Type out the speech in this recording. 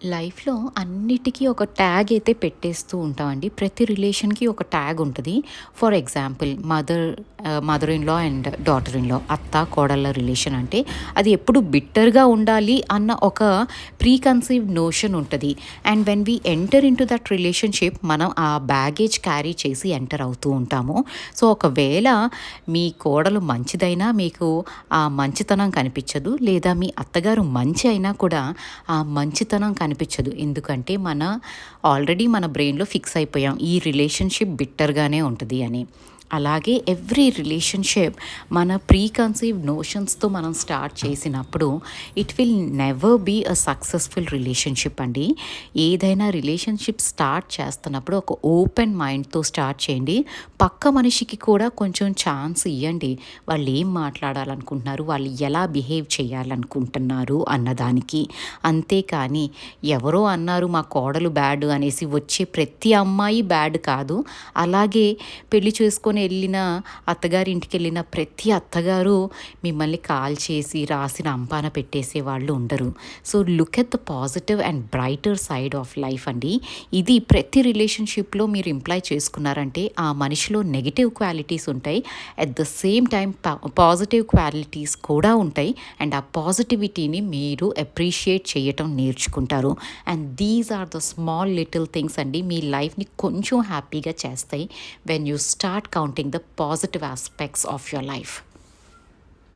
లైఫ్‌లో అన్నిటికీ ఒక ట్యాగ్ అయితే పెట్టేస్తూ ఉంటామండి. ప్రతి రిలేషన్‌కి ఒక ట్యాగ్ ఉంటది. For example mother in law and daughter in law, అత్త, కోడళ్ళ రిలేషన్ అంటే అది ఎప్పుడు బిట్టర్‌గా ఉండాలి అన్న ఒక ప్రీ కన్సీవ్డ్ నోషన్ ఉంటది. And when we enter into that relationship మనం ఆ బ్యాగేజ్ క్యారీ చేసి ఎంటర్ అవుతూ ఉంటాము. సో, ఒకవేళ మీ కోడలు మంచిదైనా మీకు ఆ మంచితనం కనిపించదు. లేదా మీ అత్తగారు మంచి అయినా కూడా ఆ మంచితనం కనిపించదు. ఎందుకంటే ఆల్రెడీ మన బ్రెయిన్‌లో ఫిక్స్ అయిపోయాం. ఈ రిలేషన్‌షిప్ బిట్టర్‌గానే ఉంటది అని. అలాగే ఎవ్రీ రిలేషన్‌షిప్ మన ప్రీ కన్సీవ్డ్ నోషన్స్‌తో మనం స్టార్ట్ చేసినప్పుడు it will never be a successful relationship అండి. ఏదైనా రిలేషన్‌షిప్ స్టార్ట్ చేస్తున్నప్పుడు ఒక ఓపెన్ మైండ్‌తో స్టార్ట్ చేయండి. పక్క మనిషికి కూడా కొంచెం ఛాన్స్ ఇయ్యండి. వాళ్ళు ఏం మాట్లాడాలనుకుంటున్నారు, వాళ్ళు ఎలా బిహేవ్ చేయాలనుకుంటున్నారు అన్నదానికి. అంతేకాని ఎవరో అన్నారు మా కోడలు బ్యాడ్ అనేసి వచ్చే ప్రతి అమ్మాయి బ్యాడ్ కాదు. అలాగే పెళ్లి చేసుకొని వెళ్ళిన అత్తగారింటికెళ్ళిన ప్రతి అత్తగారు మిమ్మల్ని కాల్చేసి రాసి రంపాన పెట్టేసే వాళ్ళు ఉండరు. So, look at the positive and brighter side of life అండి. ఇది ప్రతి రిలేషన్‌షిప్‌లో మీరు ఇంప్లాయ్ చేసుకున్నారంటే ఆ మనిషిలో నెగెటివ్ క్వాలిటీస్ ఉంటాయి. At the same time positive qualities కూడా ఉంటాయి. అండ్ ఆ పాజిటివిటీని మీరు అప్రిషియేట్ చేయటం నేర్చుకుంటారు. And these are the small little things అండి మీ లైఫ్‌ని కొంచెం హ్యాపీగా చేస్తాయి. when you start counting the positive aspects of your life.